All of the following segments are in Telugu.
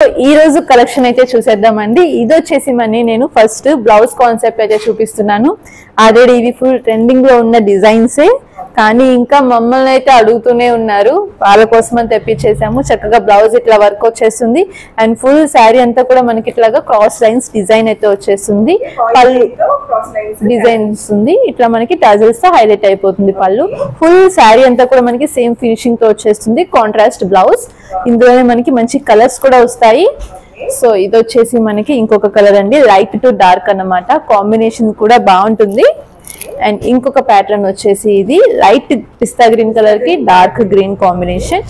ఈ రోజు కలెక్షన్ అయితే చూసేద్దామండి. ఇది వచ్చేసి మనీ నేను ఫస్ట్ బ్లౌజ్ కాన్సెప్ట్ అయితే చూపిస్తున్నాను. ఆల్రెడీ ఇది ఫుల్ ట్రెండింగ్ లో ఉన్న డిజైన్సే, కానీ ఇంకా మమ్మల్ని అయితే అడుగుతూనే ఉన్నారు. వాళ్ళ కోసం అని తెప్పించేసాము. చక్కగా బ్లౌజ్ ఇట్లా వర్క్ వచ్చేస్తుంది అండ్ ఫుల్ శారీ అంతా కూడా మనకి ఇట్లాగా క్రాస్ లైన్స్ డిజైన్ అయితే వచ్చేస్తుంది. పళ్ళు డిజైన్ వస్తుంది, ఇట్లా మనకి టజల్స్ తో హైలైట్ అయిపోతుంది. పళ్ళు ఫుల్ శారీ అంతా కూడా మనకి సేమ్ ఫినిషింగ్ తో వచ్చేస్తుంది. కాంట్రాస్ట్ బ్లౌజ్, ఇందులోనే మనకి మంచి కలర్స్ కూడా వస్తాయి. సో ఇది వచ్చేసి మనకి ఇంకొక కలర్ అండి, లైట్ టు డార్క్ అన్నమాట. కాంబినేషన్ కూడా బాగుంటుంది. అండ్ ఇంకొక ప్యాటర్న్ వచ్చేసి ఇది లైట్ పిస్తా గ్రీన్ కలర్ కి డార్క్ గ్రీన్ కాంబినేషన్.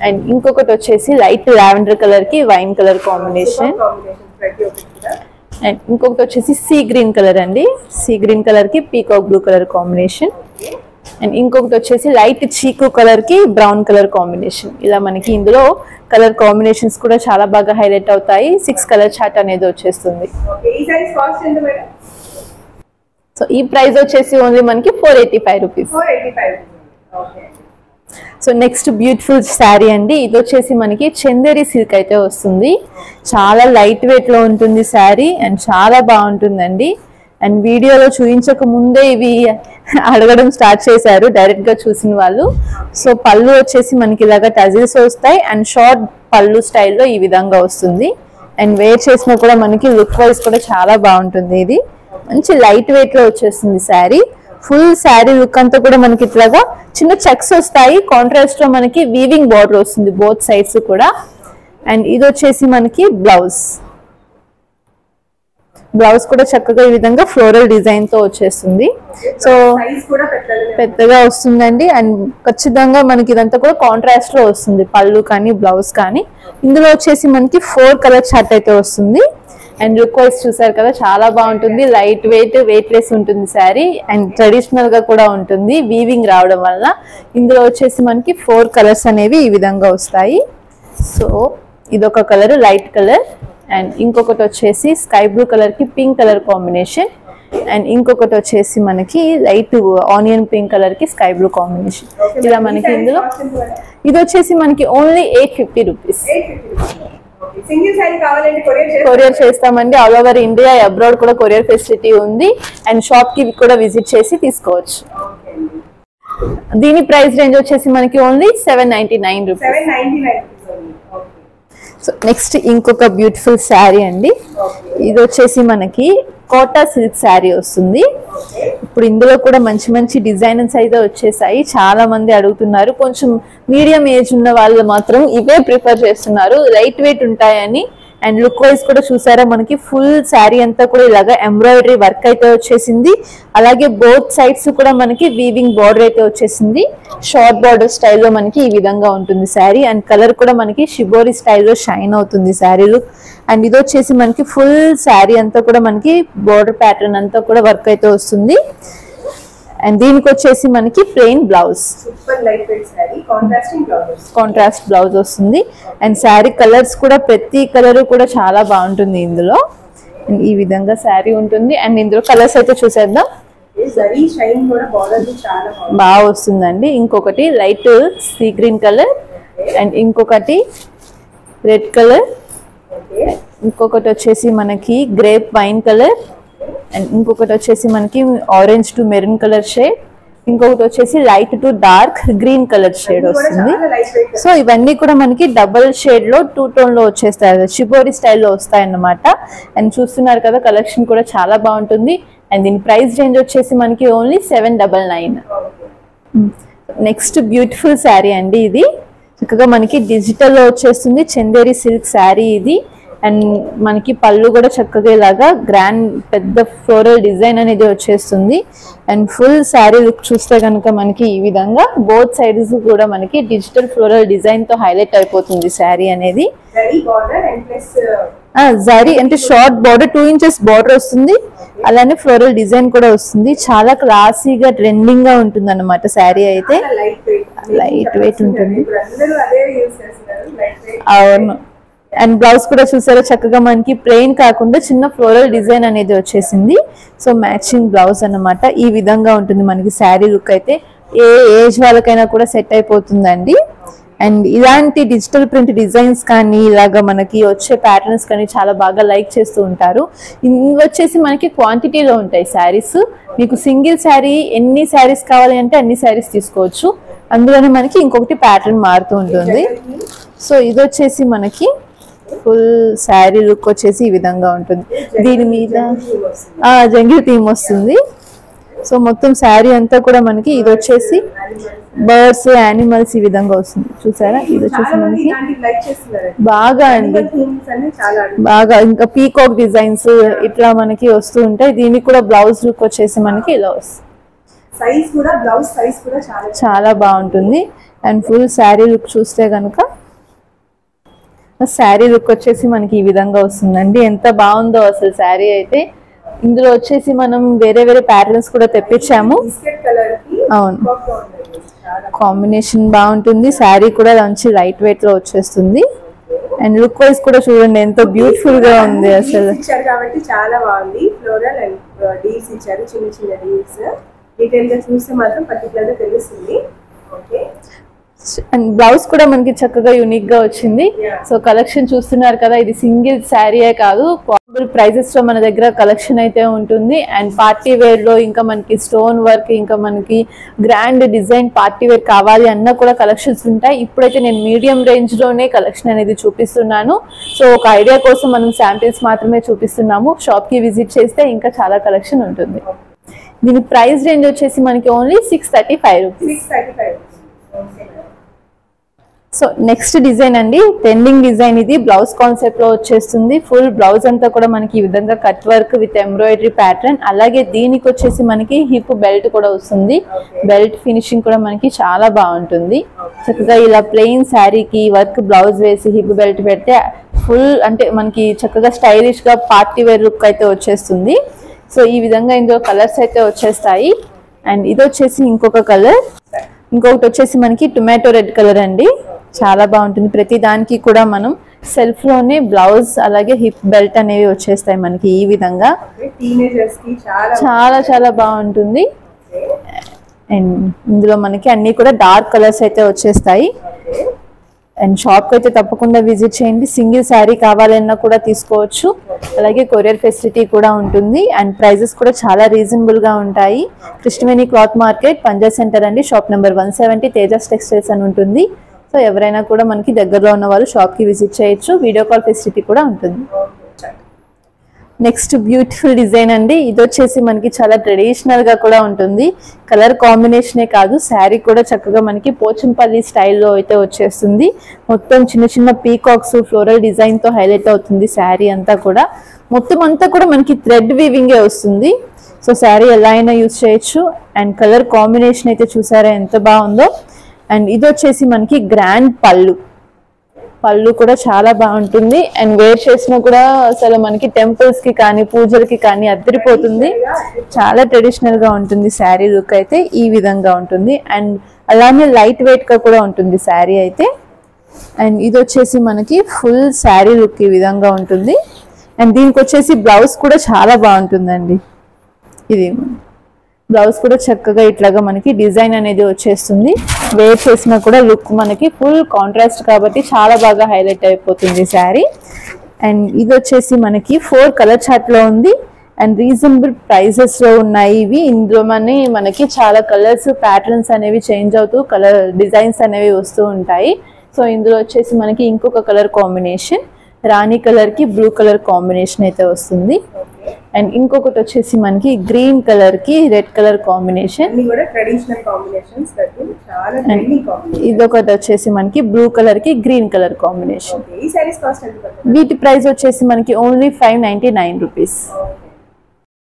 అండ్ ఇంకొకటి వచ్చేసి లైట్ లావెండర్ కలర్ కి వైన్ కలర్ కాంబినేషన్. అండ్ ఇంకొకటి వచ్చేసి సీ గ్రీన్ కలర్ అండి, సీ గ్రీన్ కలర్ కి peacock blue colour combination. And ఇంకొకటి వచ్చేసి లైట్ చీకు కలర్ కి బ్రౌన్ కలర్ కాంబినేషన్. ఇలా మనకి ఇందులో కలర్ కాంబినేషన్స్ కూడా చాలా బాగా హైలైట్ అవుతాయి. 6 కలర్ చార్ట్ అనేది వచ్చేస్తుంది. సో ఈ ప్రైస్ వచ్చేసి ఓన్లీ మనకి 485 rupees. So next beautiful sari అండి, ఇది వచ్చేసి మనకి చందేరి సిల్క్ అయితే వస్తుంది. చాలా లైట్ వెయిట్ లో ఉంటుంది శారీ అండ్ చాలా బాగుంటుందండి. అండ్ వీడియోలో చూపించక ముందే ఇవి అడగడం స్టార్ట్ చేశారు డైరెక్ట్ గా చూసిన వాళ్ళు. సో పళ్ళు వచ్చేసి మనకి ఇలాగా టజిల్స్ వస్తాయి అండ్ షార్ట్ పళ్ళు స్టైల్లో ఈ విధంగా వస్తుంది. అండ్ వేర్ చేసినా కూడా మనకి లుక్ వైజ్ కూడా చాలా బాగుంటుంది. ఇది మంచి లైట్ వెయిట్ లో వచ్చేస్తుంది శారీ. ఫుల్ శారీ లుక్ అంతా కూడా మనకి ఇట్లాగా చిన్న చెక్స్ వస్తాయి. కాంట్రాస్ట్ లో మనకి వీవింగ్ బార్డర్ వస్తుంది బోత్ సైడ్స్ కూడా. అండ్ ఇది వచ్చేసి మనకి బ్లౌజ్, బ్లౌజ్ కూడా చక్కగా ఈ విధంగా ఫ్లోరల్ డిజైన్ తో వచ్చేస్తుంది. సో పెద్దగా వస్తుందండి. అండ్ ఖచ్చితంగా మనకి ఇదంతా కూడా కాంట్రాస్ట్ లో వస్తుంది, పళ్ళు కానీ బ్లౌజ్ కానీ. ఇందులో వచ్చేసి మనకి 4 కలర్ చార్ట్ అయితే వస్తుంది. అండ్ లుక్ వైజ్ చూసారు కదా, చాలా బాగుంటుంది. లైట్ వెయిట్, వెయిట్ లెస్ ఉంటుంది శారీ అండ్ ట్రెడిషనల్ గా కూడా ఉంటుంది వీవింగ్ రావడం వల్ల. ఇందులో వచ్చేసి మనకి 4 కలర్స్ అనేవి ఈ విధంగా వస్తాయి. సో ఇదొక కలర్ లైట్ కలర్, అండ్ ఇంకొకటి వచ్చేసి స్కై బ్లూ కలర్ కి పింక్ కలర్ కాంబినేషన్. అండ్ ఇంకొకటి వచ్చేసి మనకి లైట్ ఆనియన్ పింక్ కలర్ కి స్కై బ్లూ కాంబినేషన్. ఇలా మనకి ఇందులో ఇది వచ్చేసి మనకి ఓన్లీ 850 రూపీస్. కొరియర్ చేస్తామండి, ఆల్ ఓవర్ ఇండియా, అబ్రాడ్ కూడా కొరియర్ ఫెసిలిటీ ఉంది. అండ్ షాప్ కి కూడా విజిట్ చేసి తీసుకోవచ్చు. దీని ప్రైస్ రేంజ్ వచ్చేసి మనకి ఓన్లీ 799 రూపీస్. సో నెక్స్ట్ ఇంకొక బ్యూటిఫుల్ శారీ అండి, ఇది వచ్చేసి మనకి కోటా సిల్క్ శారీ వస్తుంది. ఇప్పుడు ఇందులో కూడా మంచి మంచి డిజైన్స్ అయితే వచ్చేసాయి. చాలా మంది అడుగుతున్నారు. కొంచెం మీడియం ఏజ్ ఉన్న వాళ్ళు మాత్రం ఇవే ప్రిఫర్ చేస్తున్నారు, లైట్ వెయిట్ ఉంటాయని. అండ్ లుక్ వైజ్ కూడా చూసారా, మనకి ఫుల్ శారీ అంతా కూడా ఇలాగా ఎంబ్రాయిడరీ వర్క్ అయితే వచ్చేసింది. అలాగే బోత్ సైడ్స్ కూడా మనకి వీవింగ్ బార్డర్ అయితే వచ్చేసింది. షార్ట్ బార్డర్ స్టైల్లో మనకి ఈ విధంగా ఉంటుంది శారీ. అండ్ కలర్ కూడా మనకి షిబోరి స్టైల్లో షైన్ అవుతుంది శారీలు. అండ్ ఇది వచ్చేసి మనకి ఫుల్ శారీ అంతా కూడా మనకి బార్డర్ ప్యాటర్న్ అంతా కూడా వర్క్ అయితే వస్తుంది. అండ్ దీనికి వచ్చేసి మనకి ప్లెయిన్ బ్లౌజ్, కాంట్రాస్ట్ బ్లౌజ్ వస్తుంది. అండ్ శారీ కలర్స్ కూడా ప్రతి కలర్ కూడా చాలా బాగుంటుంది ఇందులో. అండ్ ఈ విధంగా శారీ ఉంటుంది. అండ్ ఇందులో కలర్స్ అయితే చూసేద్దాం. బాగా వస్తుందండి. ఇంకొకటి light sea green colour, and ఇంకొకటి రెడ్ కలర్, ఇంకొకటి వచ్చేసి మనకి గ్రేప్ వైన్ కలర్, అండ్ ఇంకొకటి వచ్చేసి మనకి orange to maroon colour shade, ఇంకొకటి వచ్చేసి light to dark green colour shade వస్తుంది. సో ఇవన్నీ కూడా మనకి డబల్ షేడ్ లో 2 టోన్ లో వచ్చేస్తాయి, షిబోరి స్టైల్లో వస్తాయి అన్నమాట. అండ్ చూస్తున్నారు కదా, కలెక్షన్ కూడా చాలా బాగుంటుంది. అండ్ దీని ప్రైస్ రేంజ్ వచ్చేసి మనకి ఓన్లీ 799. నెక్స్ట్ బ్యూటిఫుల్ శారీ అండి, ఇది చక్కగా మనకి డిజిటల్ లో వచ్చేస్తుంది. చందేరి సిల్క్ శారీ ఇది. అండ్ మనకి పళ్ళు కూడా చక్కగా ఇలాగా గ్రాండ్ పెద్ద ఫ్లోరల్ డిజైన్ అనేది వచ్చేస్తుంది. అండ్ ఫుల్ శారీ లుక్ చూస్తే కనుక మనకి ఈ విధంగా బోత్ సైడ్స్ కూడా మనకి డిజిటల్ ఫ్లోరల్ డిజైన్ తో హైలైట్ అయిపోతుంది శారీ అనేది. జరీ అంటే షార్ట్ బార్డర్ 2 ఇంచెస్ బార్డర్ వస్తుంది. అలానే ఫ్లోరల్ డిజైన్ కూడా వస్తుంది. చాలా క్లాసీగా ట్రెండింగ్ గా ఉంటుంది అన్నమాట శారీ అయితే. లైట్ వెయిట్ ఉంటుంది. అవును. అండ్ బ్లౌజ్ కూడా చూసారా, చక్కగా మనకి ప్లెయిన్ కాకుండా చిన్న ఫ్లోరల్ డిజైన్ అనేది వచ్చేసింది. సో మ్యాచింగ్ బ్లౌజ్ అన్నమాట. ఈ విధంగా ఉంటుంది మనకి శారీ లుక్ అయితే. ఏ ఏజ్ వాళ్ళకైనా కూడా సెట్ అయిపోతుందండి. అండ్ ఇలాంటి డిజిటల్ ప్రింట్ డిజైన్స్ కానీ ఇలాగ మనకి వచ్చే ప్యాటర్న్స్ కానీ చాలా బాగా లైక్ చేస్తూ ఉంటారు. ఇవి వచ్చేసి మనకి క్వాంటిటీలో ఉంటాయి శారీస్. మీకు సింగిల్ శారీ ఎన్ని శారీస్ కావాలి అంటే అన్ని శారీస్ తీసుకోవచ్చు. అందులోనే మనకి ఇంకొకటి ప్యాటర్న్ మారుతూ ఉంటుంది. సో ఇది వచ్చేసి మనకి ఫుల్ శారీ లుక్ వచ్చేసి ఈ విధంగా ఉంటుంది. దీని మీద జంగిల్ థీమ్ వస్తుంది. సో మొత్తం శారీ అంతా కూడా మనకి ఇది వచ్చేసి బర్డ్స్ యానిమల్స్ ఈ విధంగా వస్తుంది. చూసారా, ఇది వచ్చేసి మనకి బాగా అండి బాగా ఇంకా పీకాక్ డిజైన్స్ ఇట్లా మనకి వస్తూ ఉంటాయి. దీనికి కూడా బ్లౌజ్ లుక్ వచ్చేసి మనకి ఇలా వస్తుంది. చాలా బాగుంటుంది. అండ్ ఫుల్ శారీ లుక్ చూస్తే కనుక శారీ లుక్ వచ్చేసి మనకి ఈ విధంగా వస్తుందండి. ఎంత బాగుందో అసలు శారీ అయితే. ఇందులో వచ్చేసి మనం వేరే వేరే ప్యాటర్న్స్ కూడా తెప్పించాము. అవును, కాంబినేషన్ బాగుంటుంది. శారీ కూడా మంచి లైట్ వెయిట్ లో వచ్చేస్తుంది. అండ్ లుక్ వైజ్ కూడా చూడండి ఎంత బ్యూటిఫుల్ గా ఉంది అసలు. కాబట్టి చాలా బాగుంది. ఫ్లోరల్ అండ్ డీల్స్ ఇచ్చారు, చిన్న చిన్న డీల్స్. డీటెయిల్ గా చూస్తే మాత్రం పర్టికులర్ గా తెలుస్తుంది. ఓకే, అండ్ బ్లౌజ్ కూడా మనకి చక్కగా యూనిక్ గా వచ్చింది. సో కలెక్షన్ చూస్తున్నారు కదా, ఇది సింగిల్ శారీయే కాదు, పాసిబుల్ ప్రైజెస్ లో మన దగ్గర కలెక్షన్ అయితే ఉంటుంది. అండ్ పార్టీ వేర్ లో ఇంకా మనకి స్టోన్ వర్క్, ఇంకా మనకి గ్రాండ్ డిజైన్ పార్టీ వేర్ కావాలి అన్న కూడా కలెక్షన్స్ ఉంటాయి. ఇప్పుడైతే నేను మీడియం రేంజ్ లోనే కలెక్షన్ అనేది చూపిస్తున్నాను. సో ఒక ఐడియా కోసం మనం శాంపిల్స్ మాత్రమే చూపిస్తున్నాము. షాప్ కి విజిట్ చేస్తే ఇంకా చాలా కలెక్షన్ ఉంటుంది. దీని ప్రైస్ రేంజ్ వచ్చేసి మనకి only 635 rupees. So next design అండి, ట్రెండింగ్ డిజైన్. ఇది బ్లౌజ్ కాన్సెప్ట్ లో వచ్చేస్తుంది. ఫుల్ బ్లౌజ్ అంతా కూడా మనకి ఈ విధంగా cut work with embroidery pattern. అలాగే దీనికి వచ్చేసి మనకి హిప్ బెల్ట్ కూడా వస్తుంది. బెల్ట్ ఫినిషింగ్ కూడా మనకి చాలా బాగుంటుంది. చక్కగా ఇలా ప్లెయిన్ శారీకి వర్క్ బ్లౌజ్ వేసి హిప్ బెల్ట్ పెడితే ఫుల్ అంటే మనకి చక్కగా స్టైలిష్ గా పార్టీ వేర్ లుక్ అయితే వచ్చేస్తుంది. సో ఈ విధంగా ఇందులో కలర్స్ అయితే వచ్చేస్తాయి. అండ్ ఇది వచ్చేసి ఇంకొక కలర్, ఇంకొకటి వచ్చేసి మనకి టొమాటో రెడ్ కలర్ అండి. చాలా బాగుంటుంది. ప్రతి దానికి కూడా మనం సెల్ఫ్ లోనే బ్లౌజ్ అలాగే హిప్ బెల్ట్ అనేవి వచ్చేస్తాయి మనకి ఈ విధంగా. చాలా చాలా బాగుంటుంది. అండ్ ఇందులో మనకి అన్ని కూడా డార్క్ కలర్స్ అయితే వచ్చేస్తాయి. అండ్ షాప్ కి అయితే తప్పకుండా విజిట్ చేయండి. సింగిల్ శారీ కావాలన్నా కూడా తీసుకోవచ్చు. అలాగే కొరియర్ ఫెసిలిటీ కూడా ఉంటుంది. అండ్ ప్రైజెస్ కూడా చాలా రీజనబుల్ గా ఉంటాయి. కృష్ణవేణి క్లాత్ మార్కెట్, పంజా సెంటర్ అండి. షాప్ నెంబర్ 170 తేజస్ టెక్స్టైల్స్ అని ఉంటుంది. సో ఎవరైనా కూడా మనకి దగ్గరలో ఉన్న వాళ్ళు షాప్ కి విజిట్ చేయొచ్చు. వీడియో కాల్ ఫెసిలిటీ కూడా ఉంటుంది. నెక్స్ట్ బ్యూటిఫుల్ డిజైన్ అండి. ఇది వచ్చేసి మనకి చాలా ట్రెడిషనల్ గా కూడా ఉంటుంది. కలర్ కాంబినేషనే కాదు, శారీ కూడా చక్కగా మనకి పోచంపల్లి స్టైల్లో అయితే వచ్చేస్తుంది. మొత్తం చిన్న చిన్న పీకాక్స్ ఫ్లోరల్ డిజైన్ తో హైలైట్ అవుతుంది శారీ అంతా కూడా. మొత్తం అంతా కూడా మనకి థ్రెడ్ వీవింగే వస్తుంది. సో శారీ ఎలా అయినా యూజ్ చేయొచ్చు. అండ్ కలర్ కాంబినేషన్ అయితే చూసారా ఎంత బాగుందో. అండ్ ఇది వచ్చేసి మనకి గ్రాండ్ పళ్ళు. పళ్ళు కూడా చాలా బాగుంటుంది. అండ్ వేర్ చేసినా కూడా అసలు మనకి టెంపుల్స్ కి కానీ పూజలకి కానీ అద్దరిపోతుంది. చాలా ట్రెడిషనల్ గా ఉంటుంది శారీ లుక్ అయితే ఈ విధంగా ఉంటుంది. అండ్ అలానే లైట్ వెయిట్ గా కూడా ఉంటుంది శారీ అయితే. అండ్ ఇది వచ్చేసి మనకి ఫుల్ శారీ లుక్ ఈ విధంగా ఉంటుంది. అండ్ దీనికి వచ్చేసి బ్లౌజ్ కూడా చాలా బాగుంటుందండి. ఇది బ్లౌజ్ కూడా చక్కగా ఇట్లాగా మనకి డిజైన్ అనేది వచ్చేస్తుంది. వేర్ చేసినా కూడా లుక్ మనకి ఫుల్ కాంట్రాస్ట్ కాబట్టి చాలా బాగా హైలైట్ అయిపోతుంది శారీ. అండ్ ఇది వచ్చేసి మనకి 4 కలర్ చార్ట్ లో ఉంది. అండ్ రీజనబుల్ ప్రైసెస్ లో ఉన్నాయి ఇవి. ఇందులో మనకి చాలా కలర్స్ ప్యాటర్న్స్ అనేవి చేంజ్ అవుతూ కలర్ డిజైన్స్ అనేవి వస్తూ ఉంటాయి. సో ఇందులో వచ్చేసి మనకి ఇంకొక కలర్ కాంబినేషన్ రాణి కలర్ కి బ్లూ కలర్ కాంబినేషన్ అయితే వస్తుంది. అండ్ ఇంకొకటి వచ్చేసి మనకి గ్రీన్ కలర్ కి రెడ్ కలర్ కాంబినేషన్. ఇదొకటి వచ్చేసి మనకి బ్లూ కలర్ కి గ్రీన్ కలర్ కాంబినేషన్. వీటి ప్రైస్ వచ్చేసి మనకి ఓన్లీ 599 రూపీస్.